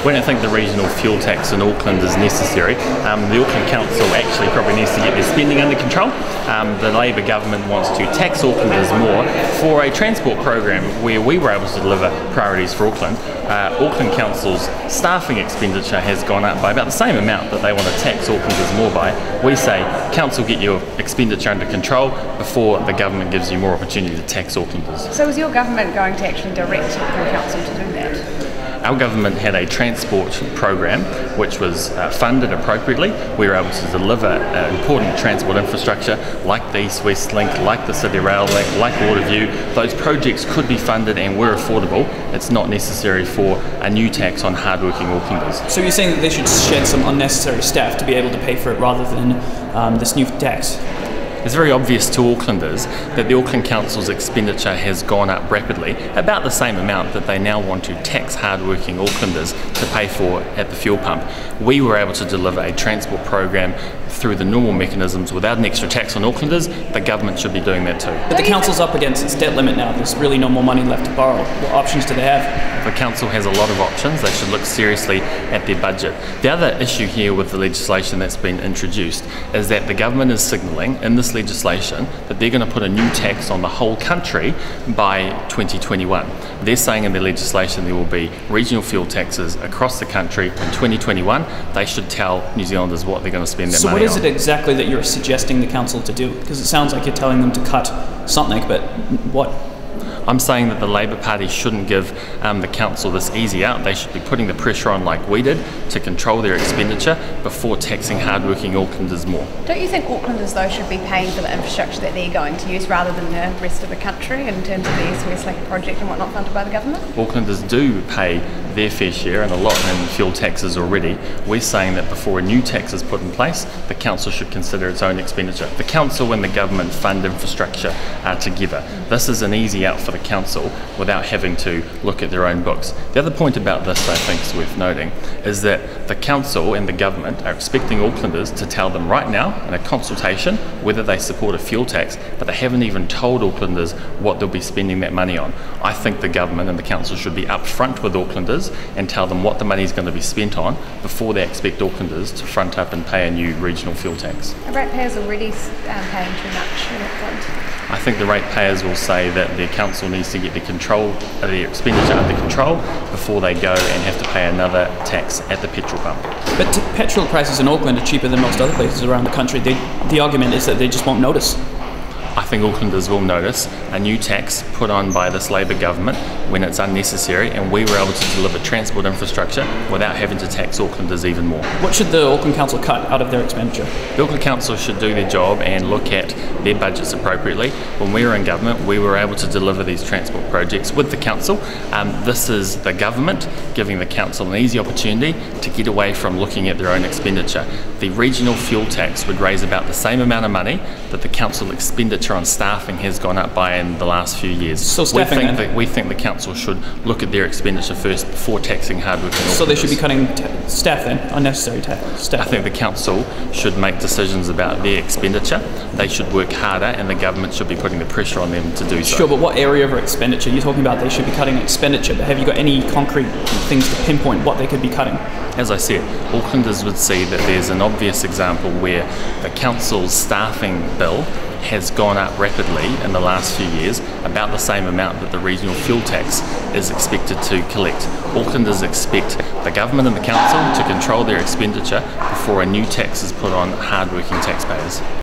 We don't think the regional fuel tax in Auckland is necessary. The Auckland Council actually probably needs to get their spending under control. The Labour government wants to tax Aucklanders more for a transport program where we were able to deliver priorities for Auckland. Auckland Council's staffing expenditure has gone up by about the same amount that they want to tax Aucklanders more by. We say, Council, get your expenditure under control before the government gives you more opportunity to tax Aucklanders. So is your government going to actually direct Auckland Council to do that? Our government had a transport program which was funded appropriately. We were able to deliver important transport infrastructure like the East West Link, like the City Rail Link, like Waterview. Those projects could be funded and were affordable. It's not necessary for a new tax on hardworking Aucklanders. So you're saying that they should shed some unnecessary staff to be able to pay for it rather than this new tax? It's very obvious to Aucklanders that the Auckland Council's expenditure has gone up rapidly, about the same amount that they now want to tax hardworking Aucklanders to pay for at the fuel pump. We were able to deliver a transport program through the normal mechanisms without an extra tax on Aucklanders. The government should be doing that too. But the council's up against its debt limit now. There's really no more money left to borrow. What options do they have? The council has a lot of options. They should look seriously at their budget. The other issue here with the legislation that's been introduced is that the government is signalling in this legislation that they're going to put a new tax on the whole country by 2021. They're saying in their legislation there will be regional fuel taxes across the country in 2021. They should tell New Zealanders what they're going to spend that money on. So what is it exactly that you're suggesting the council to do? Because it sounds like you're telling them to cut something, but what? I'm saying that the Labour Party shouldn't give the council this easy out. They should be putting the pressure on like we did to control their expenditure before taxing hardworking Aucklanders more. Don't you think Aucklanders though should be paying for the infrastructure that they're going to use rather than the rest of the country in terms of the East West Link project and whatnot funded by the government? Aucklanders do pay their fair share and a lot in fuel taxes already. We're saying that before a new tax is put in place, the council should consider its own expenditure. The council and the government fund infrastructure together. This is an easy out for the council without having to look at their own books. The other point about this I think is worth noting is that the council and the government are expecting Aucklanders to tell them right now in a consultation whether they support a fuel tax, but they haven't even told Aucklanders what they'll be spending that money on. I think the government and the council should be upfront with Aucklanders and tell them what the money is going to be spent on before they expect Aucklanders to front up and pay a new regional fuel tax. The ratepayers already paying too much in Auckland. I think the ratepayers will say that their council needs to get their expenditure under control before they go and have to pay another tax at the petrol pump. But petrol prices in Auckland are cheaper than most other places around the country. The argument is that they just won't notice. I think Aucklanders will notice a new tax put on by this Labour government when it's unnecessary, and we were able to deliver transport infrastructure without having to tax Aucklanders even more. What should the Auckland Council cut out of their expenditure? The Auckland Council should do their job and look at their budgets appropriately. When we were in government, we were able to deliver these transport projects with the council. This is the government giving the council an easy opportunity to get away from looking at their own expenditure. The regional fuel tax would raise about the same amount of money that the council expenditure on staffing has gone up by in the last few years. So staffing we think the council should look at their expenditure first before taxing hardworking Aucklanders. So they should be cutting staff then, unnecessary staff? I think the council should make decisions about their expenditure. They should work harder and the government should be putting the pressure on them to do so. Sure, but what area of expenditure? You're talking about they should be cutting expenditure, but have you got any concrete things to pinpoint what they could be cutting? As I said, Aucklanders would see that there's an obvious example where the council's staffing bill has gone up rapidly in the last few years, about the same amount that the regional fuel tax is expected to collect. Aucklanders expect the government and the council to control their expenditure before a new tax is put on hardworking taxpayers.